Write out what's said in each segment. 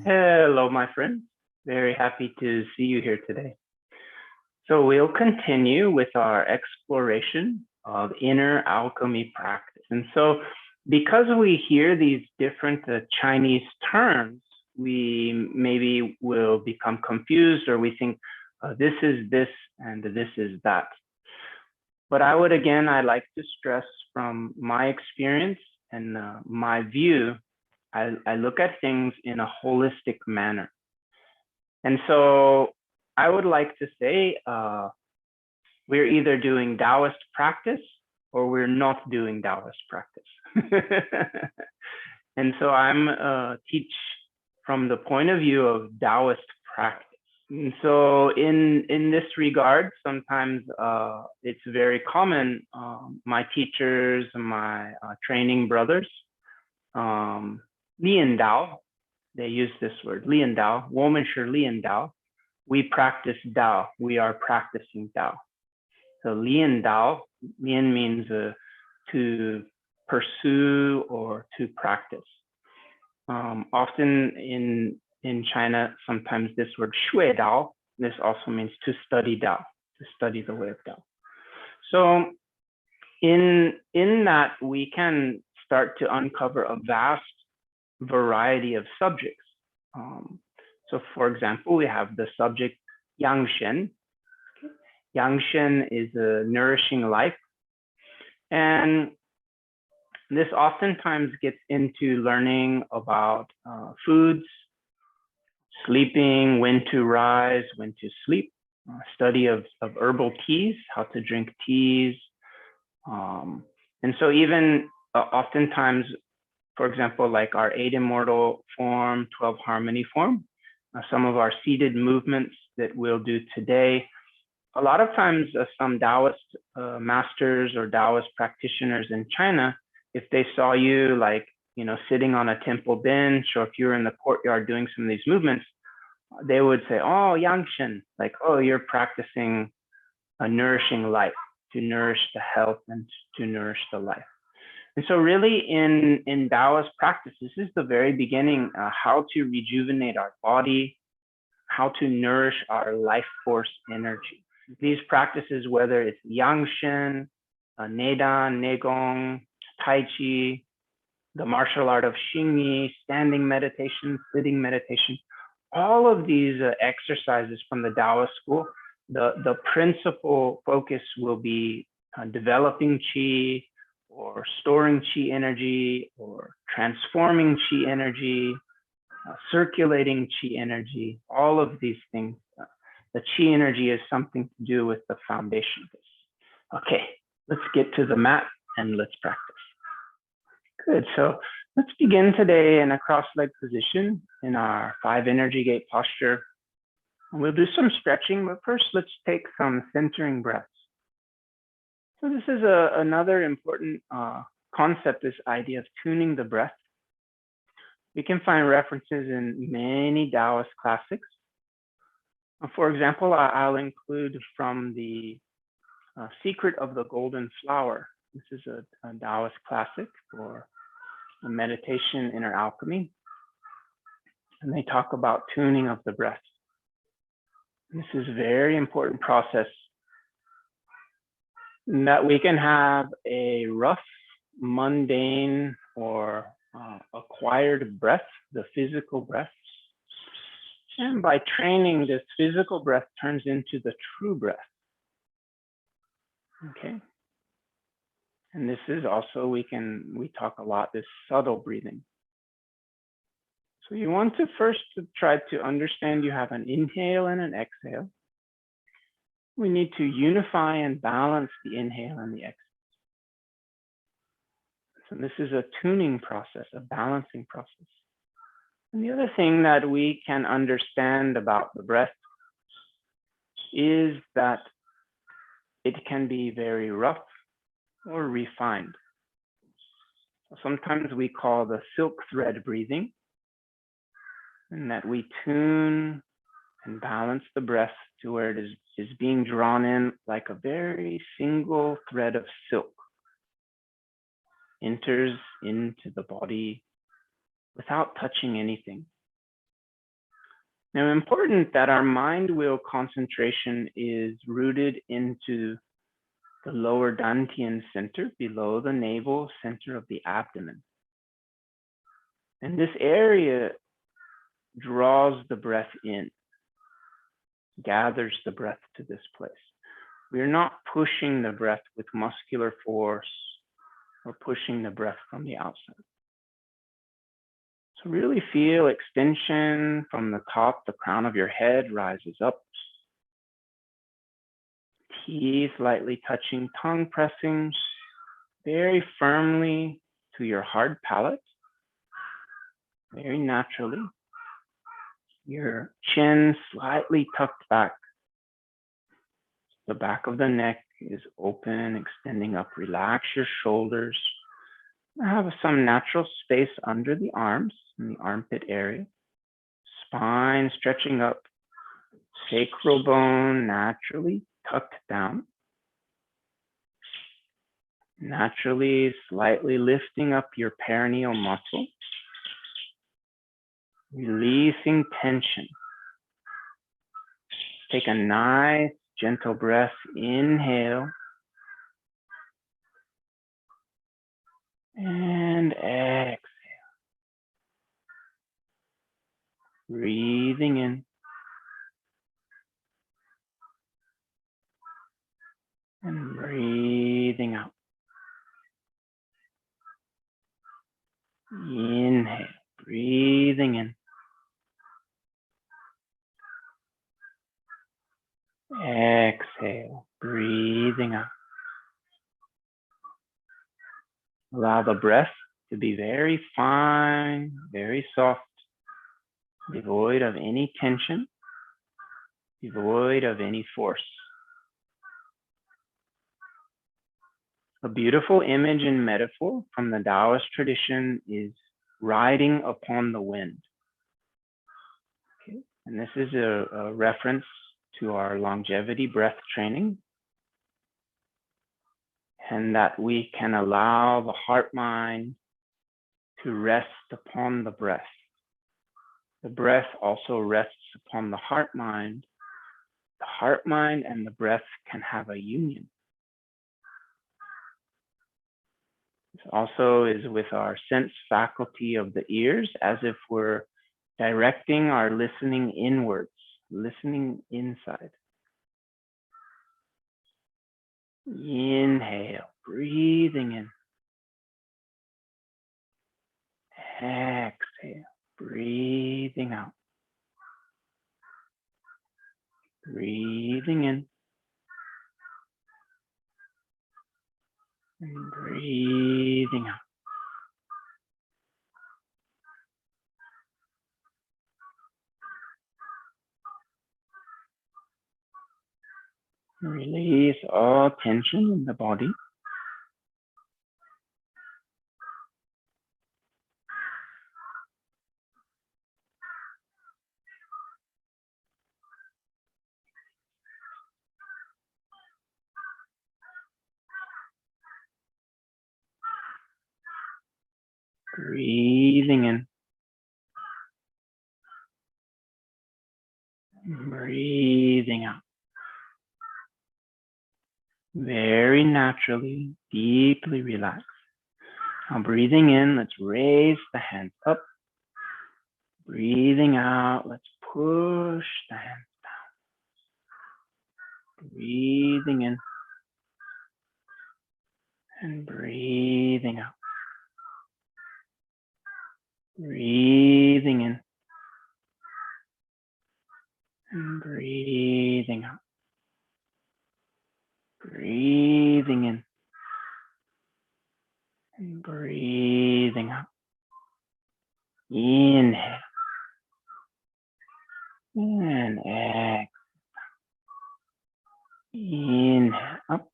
Hello, my friends. Very happy to see you here today. So we'll continue with our exploration of inner alchemy practice. And so because we hear these different Chinese terms, we maybe will become confused, or we think this is this and this is that. But I'd like to stress from my experience and my view, I look at things in a holistic manner. And so I would like to say we're either doing Taoist practice or we're not doing Taoist practice. And so I'm teach from the point of view of Taoist practice. And so in this regard, sometimes it's very common, my teachers, my training brothers, Lian Dao, they use this word, Lian Dao, 我们是 Lian Dao. We practice Dao. We are practicing Dao. So Lian Dao, Lian means to pursue or to practice. Often in China, sometimes this word 学道, this also means to study Dao, to study the way of Dao. So in that, we can start to uncover a vast variety of subjects. So for example, we have the subject Yangshen. Yangshen is a nourishing life. And this oftentimes gets into learning about foods, sleeping, when to rise, when to sleep, study of herbal teas, how to drink teas. And so even oftentimes, for example, like our 8 immortal form, 12 harmony form, some of our seated movements that we'll do today, a lot of times some Taoist masters or Taoist practitioners in China, if they saw you like, sitting on a temple bench, or if you're in the courtyard doing some of these movements, they would say, oh, Yangshen, like, oh, you're practicing a nourishing life, to nourish the health and to nourish the life. And so really in Taoist practice, this is the very beginning, how to rejuvenate our body, how to nourish our life force energy. These practices, whether it's Yangshen, Neigong, Neigong, Tai Chi, the martial art of Xingyi, standing meditation, sitting meditation, all of these exercises from the Taoist school, the principal focus will be developing Qi, or storing Qi energy, or transforming Qi energy, circulating Qi energy, all of these things. The Qi energy is something to do with the foundation of this. Okay, let's get to the mat and let's practice. Good, so let's begin today in a cross-leg position in our 5 energy gate posture. We'll do some stretching, but first let's take some centering breaths. So this is another important concept, this idea of tuning the breath. We can find references in many Taoist classics. For example, I'll include from the Secret of the Golden Flower. This is a Taoist classic for a meditation, inner alchemy. And they talk about tuning of the breath. This is a very important process, that we can have a rough, mundane, or acquired breath, the physical breath. And by training, this physical breath turns into the true breath. Okay. And this is also, we talk a lot, this subtle breathing. So you want to first try to understand you have an inhale and an exhale. We need to unify and balance the inhale and the exhale. So this is a tuning process, a balancing process. And the other thing that we can understand about the breath is that it can be very rough or refined. So sometimes we call the silk thread breathing, and that we tune and balance the breath to where it is being drawn in like a very single thread of silk, enters into the body without touching anything. Now, important that our mind-will concentration is rooted into the lower dantian center, below the navel, center of the abdomen. And this area draws the breath in, gathers the breath to this place. We are not pushing the breath with muscular force or pushing the breath from the outside. So really feel extension from the top, the crown of your head rises up. Teeth lightly touching, tongue pressing very firmly to your hard palate, very naturally. Your chin slightly tucked back. The back of the neck is open, extending up. Relax your shoulders. Have some natural space under the arms, in the armpit area. Spine stretching up. Sacral bone naturally tucked down. Naturally, slightly lifting up your perineal muscle. Releasing tension. Take a nice, gentle breath. Inhale. And exhale. Breathing in. And breathing out. Inhale. Breathing in. Exhale. Breathing out. Allow the breath to be very fine, very soft, devoid of any tension, devoid of any force. A beautiful image and metaphor from the Taoist tradition is riding upon the wind. Okay. And this is a reference to our longevity breath training, and that we can allow the heart mind to rest upon the breath. The breath also rests upon the heart mind. The heart mind and the breath can have a union. This also is with our sense faculty of the ears, as if we're directing our listening inwards, listening inside. Inhale, breathing in. Exhale, breathing out. Breathing in. And breathing out. Release all tension in the body. Breathing in. Breathing out. Very naturally, deeply relaxed. Now breathing in, let's raise the hands up. Breathing out, let's push the hands down. Breathing in and breathing out. Breathing in and breathing out. Breathing in and breathing out. Inhale and exhale. Inhale up.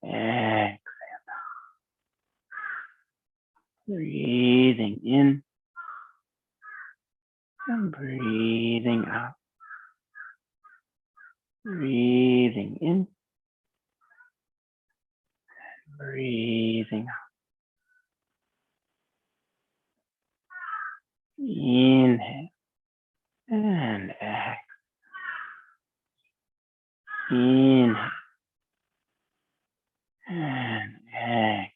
Exhale. Breathing in and breathing out. Breathing in, breathing out. Inhale and exhale. Inhale and exhale.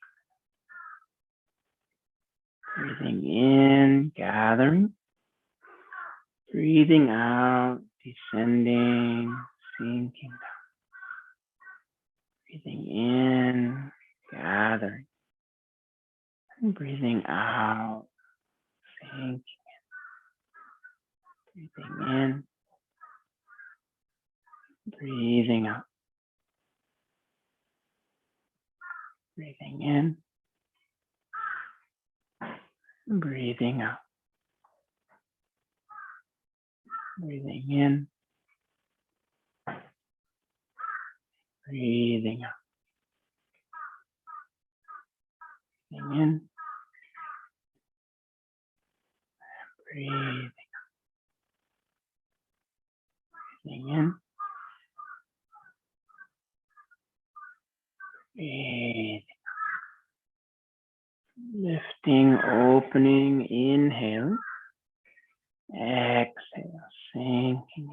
Breathing in, gathering. Breathing out, descending, sinking down. Breathing in, gathering. And breathing out, sinking. Breathing in, breathing out. Breathing in, breathing out. Breathing in, breathing out. Breathing in, breathing. Breathing in, breathing. Lifting, opening, inhale. Exhale, sinking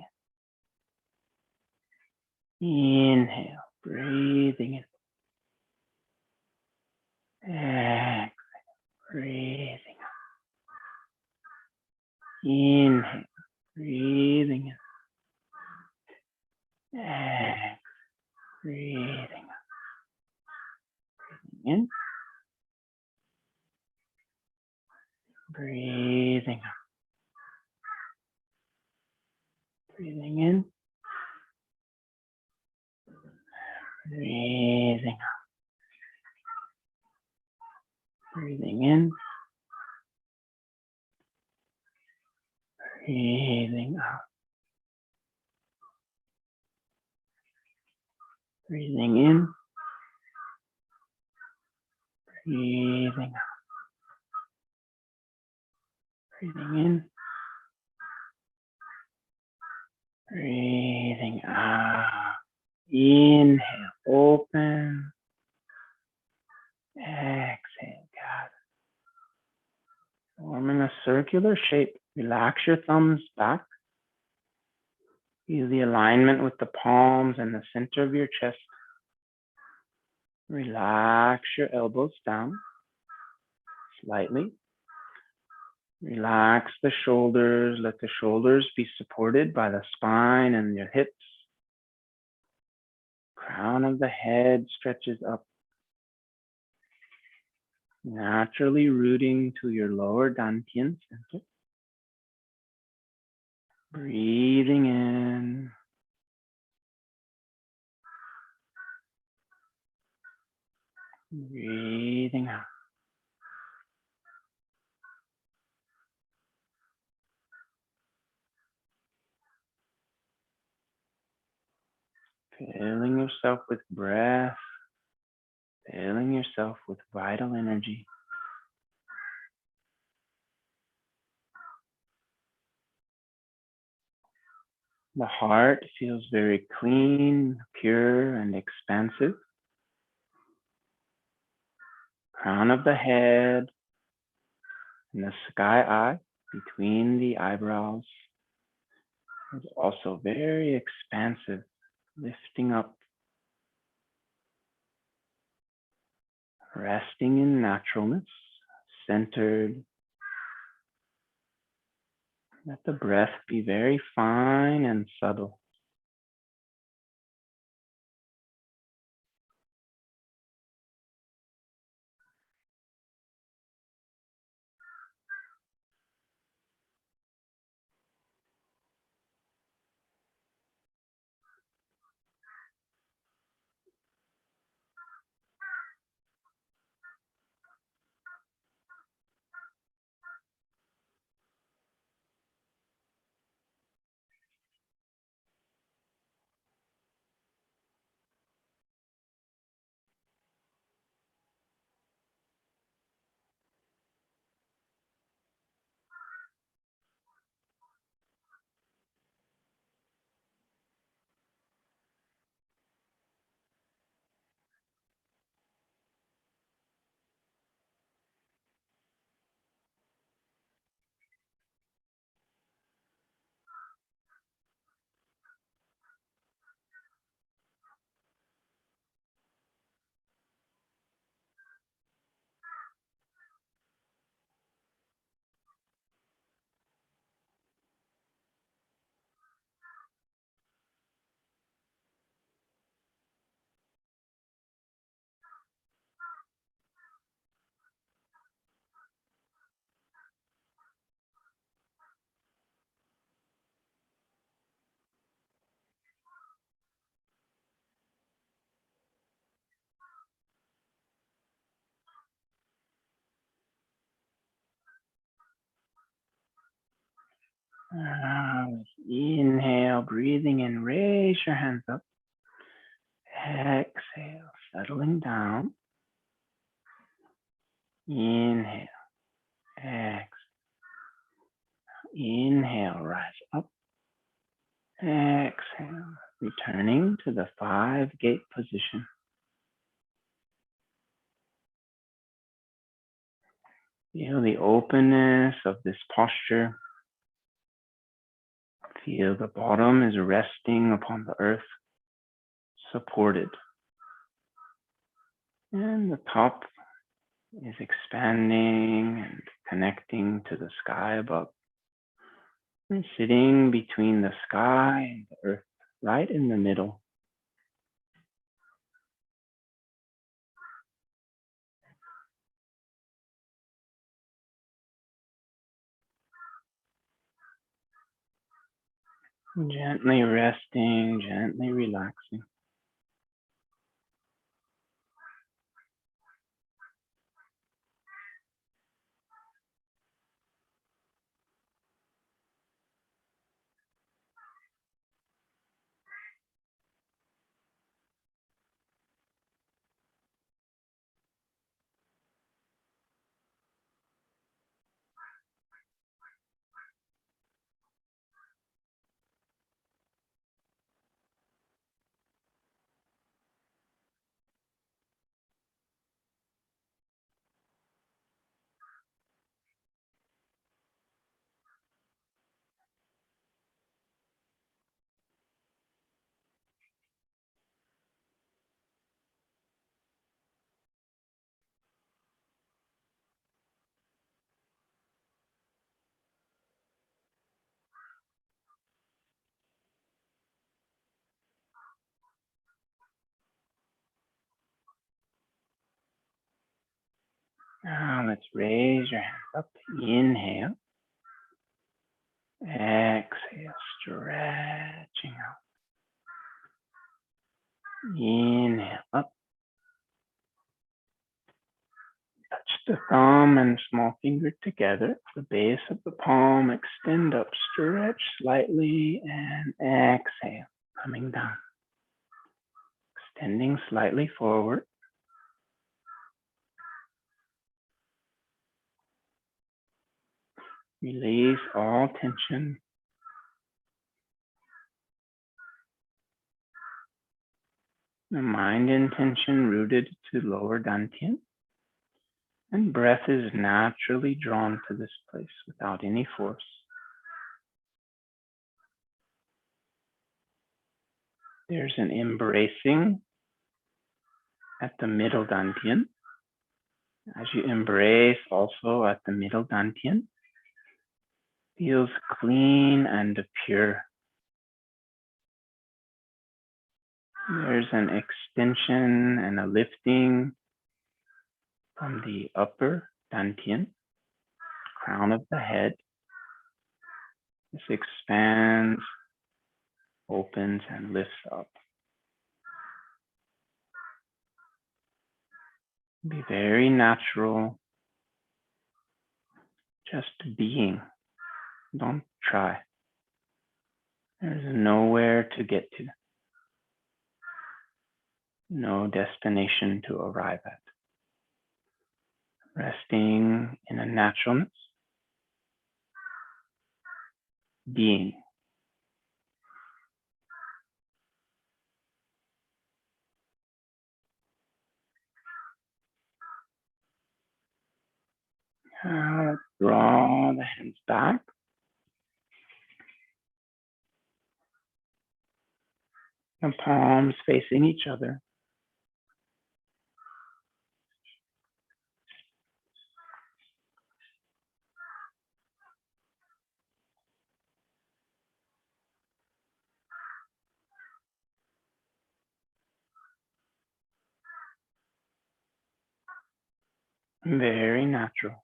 in. Inhale, breathing in. Exhale, breathing out. Inhale, breathing in. Exhale, breathing out. In, breathing out. Breathing in, breathing out. Breathing in, breathing out. Breathing in, breathing out. Breathing in, breathing out. Inhale, open. Exhale, gather. Forming a circular shape. Relax your thumbs back. Feel the alignment with the palms and the center of your chest. Relax your elbows down slightly. Relax the shoulders. Let the shoulders be supported by the spine and your hips. Crown of the head stretches up, naturally rooting to your lower dantian center. Breathing in. Breathing out. Filling yourself with breath. Filling yourself with vital energy. The heart feels very clean, pure, and expansive. Crown of the head and the sky eye between the eyebrows is also very expansive, lifting up, resting in naturalness, centered. Let the breath be very fine and subtle. Inhale, breathing in, raise your hands up. Exhale, settling down. Inhale, exhale. Inhale, rise up. Exhale, returning to the 5-gate position. Feel the openness of this posture. Feel the bottom is resting upon the earth, supported. And the top is expanding and connecting to the sky above. And sitting between the sky and the earth, right in the middle. Gently resting, gently relaxing. Now let's raise your hands up. Inhale. Exhale, stretching out. Inhale up. Touch the thumb and small finger together. The base of the palm, extend up, stretch slightly, and exhale, coming down. Extending slightly forward. Release all tension. The mind intention rooted to lower dantian. And breath is naturally drawn to this place without any force. There's an embracing at the middle dantian. As you embrace also at the middle dantian, feels clean and pure. There's an extension and a lifting from the upper dantian, crown of the head. This expands, opens, and lifts up. Be very natural, just being. Don't try. There's nowhere to get to. No destination to arrive at. Resting in a naturalness. Being. Let's draw the hands back. The palms facing each other. Very natural.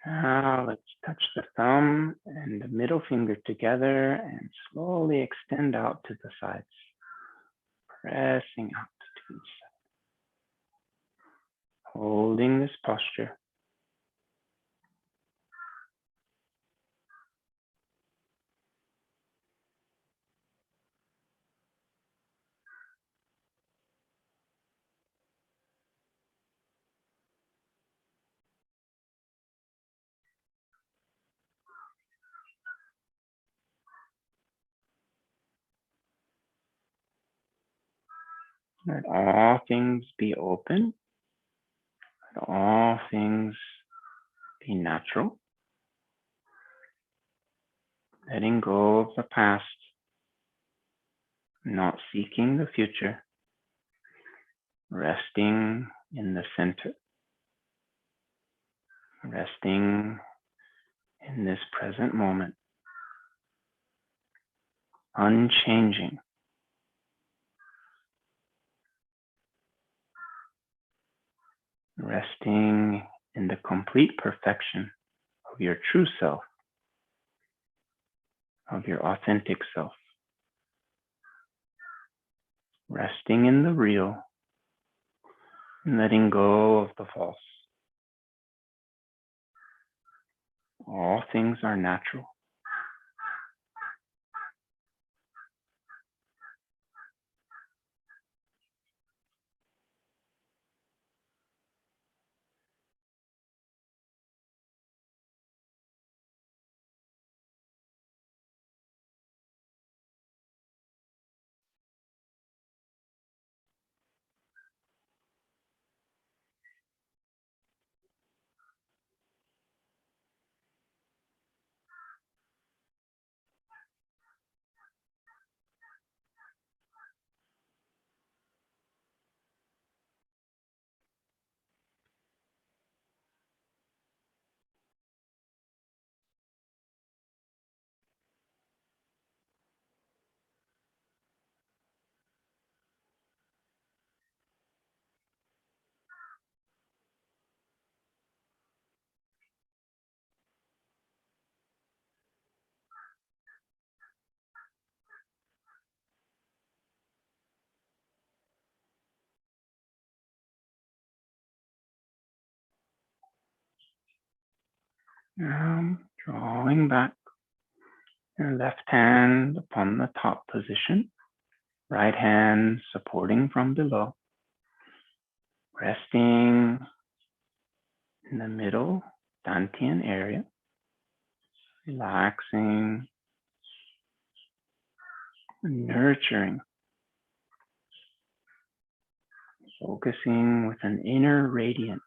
Now let's touch the thumb and the middle finger together and slowly extend out to the sides, pressing out to each side. Holding this posture. Let all things be open. Let all things be natural. Letting go of the past, not seeking the future. Resting in the center. Resting in this present moment. Unchanging. Resting in the complete perfection of your true self, of your authentic self. Resting in the real and letting go of the false. All things are natural. Now, drawing back your left hand upon the top position, right hand supporting from below, resting in the middle dantian area, relaxing, nurturing, focusing with an inner radiance.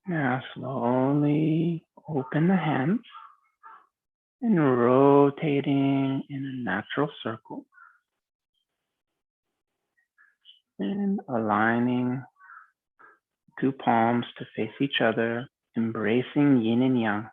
Now slowly open the hands and rotating in a natural circle and aligning two palms to face each other, embracing yin and yang.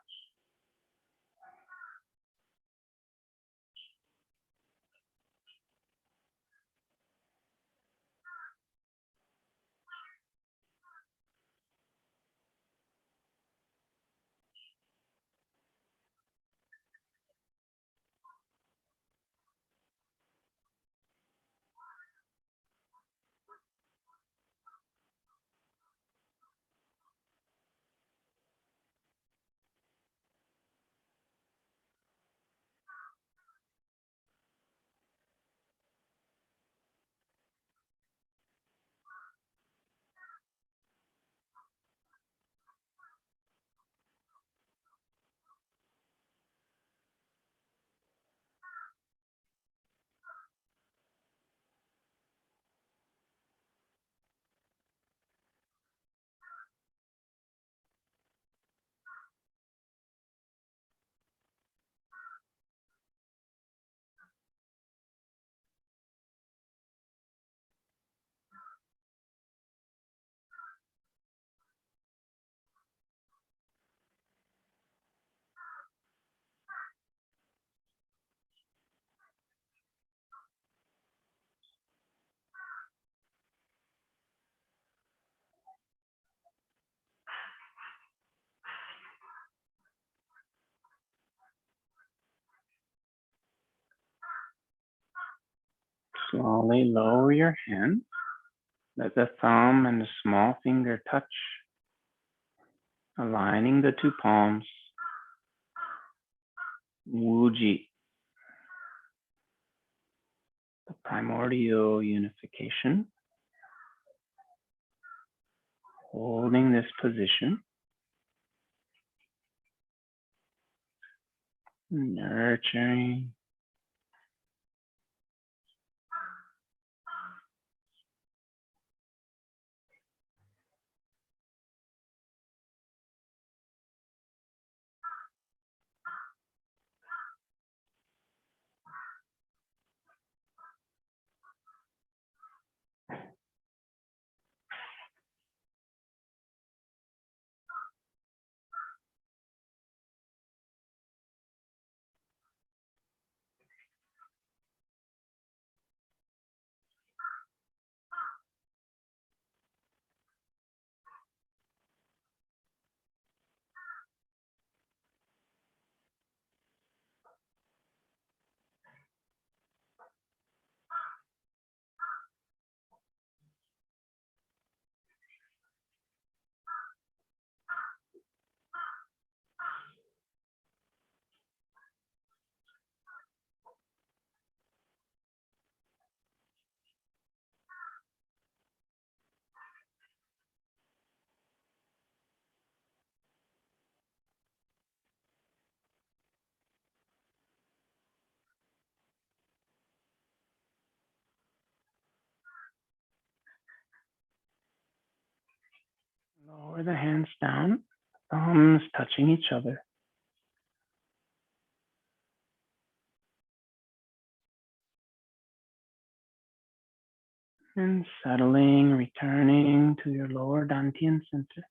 slowly lower your hand. Let the thumb and the small finger touch, aligning the two palms. Wuji, the primordial unification. Holding this position, nurturing, lower the hands down, thumbs touching each other. And settling, returning to your lower dantian center.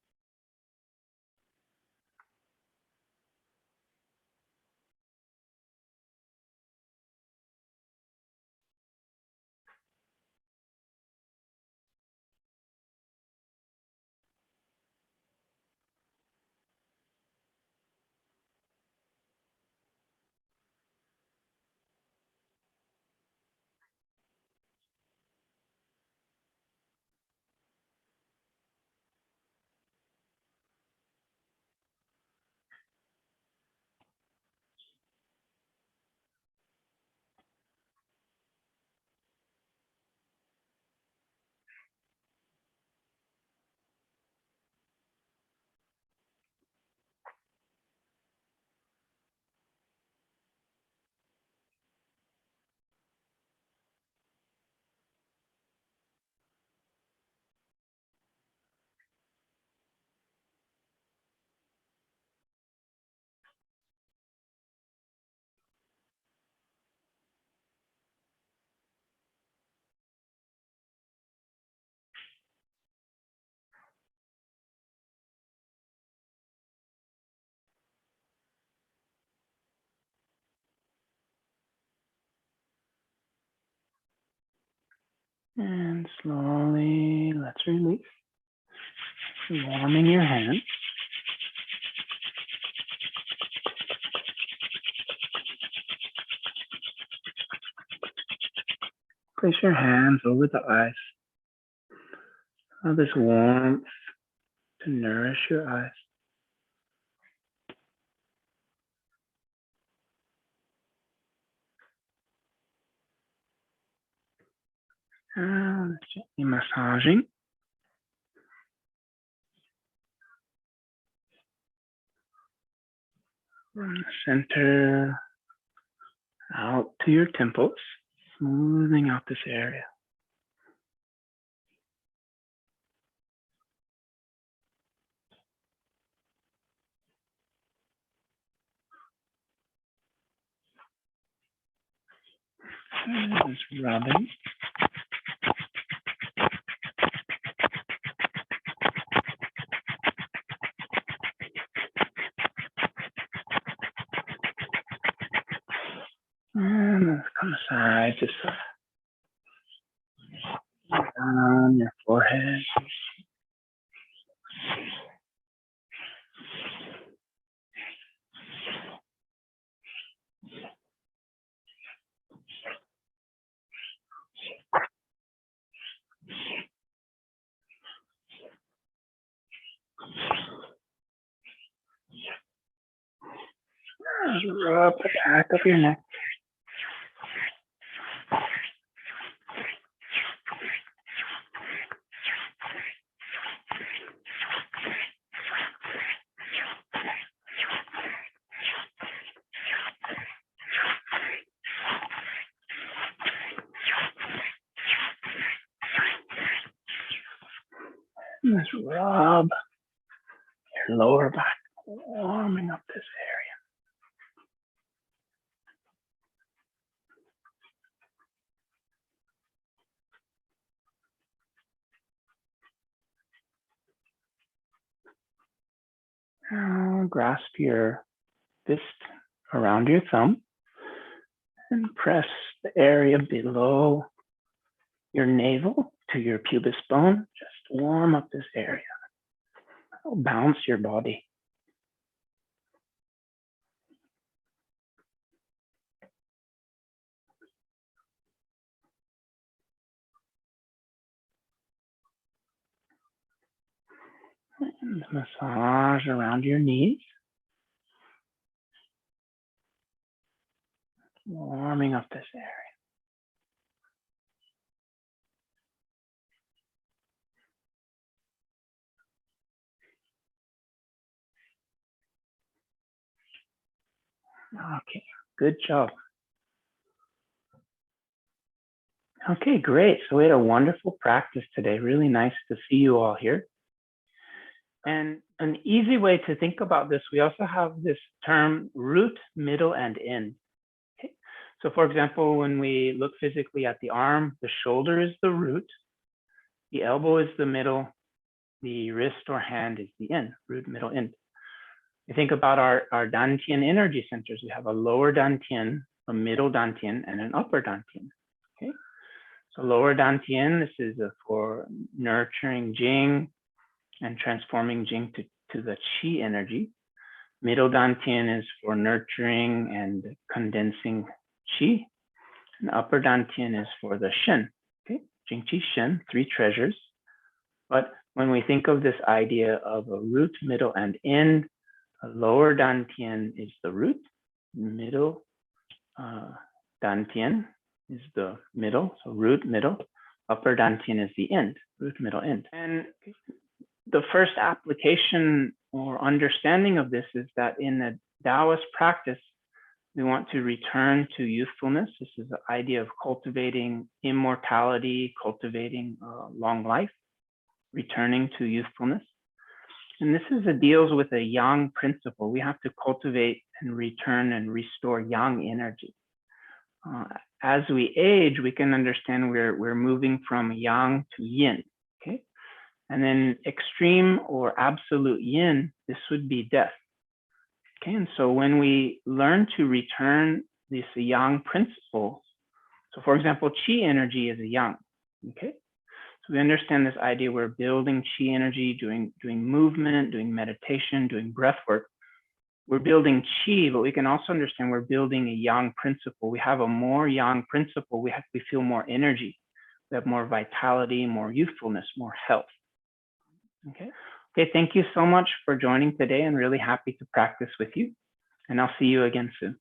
And slowly, let's release. Warming your hands. Place your hands over the eyes. Allow this warmth to nourish your eyes. And gently massaging. From the center out to your temples, smoothing out this area. And just rubbing. And let's come aside, just down your forehead. Just rub the back of your neck. Just rub your lower back, warming up this area. Now grasp your fist around your thumb and press the area below your navel to your pubis bone. Just warm up this area. It'll balance your body. And massage around your knees. Warming up this area. Okay, good job. Okay, great. So we had a wonderful practice today. Really nice to see you all here. And an easy way to think about this, we also have this term root, middle, and end. Okay. So for example, when we look physically at the arm, the shoulder is the root, the elbow is the middle, the wrist or hand is the end, root, middle, end. You think about our dantian energy centers. We have a lower dantian, a middle dantian, and an upper dantian. Okay. So lower dantian, this is for nurturing Jing and transforming Jing to the Qi energy. Middle dantian is for nurturing and condensing Qi. And upper dantian is for the Shen. Okay, Jing, Qi, Shen, three treasures. But when we think of this idea of a root, middle, and end, a lower dantian is the root, middle dantian is the middle, so root, middle. Upper dantian is the end, root, middle, end. And the first application or understanding of this is that in the Taoist practice, we want to return to youthfulness. This is the idea of cultivating immortality, cultivating long life, returning to youthfulness. And this deals with a yang principle. We have to cultivate and return and restore yang energy. As we age, we can understand we're moving from yang to yin, okay? And then extreme or absolute yin, this would be death. Okay, and so when we learn to return this yang principle, so for example, qi energy is a yang, okay? So we understand this idea we're building qi energy, doing movement, doing meditation, doing breath work. We're building qi, but we can also understand we're building a yang principle. We have a more yang principle, we feel more energy. We have more vitality, more youthfulness, more health. Okay. Okay, thank you so much for joining today, and really happy to practice with you. And I'll see you again soon.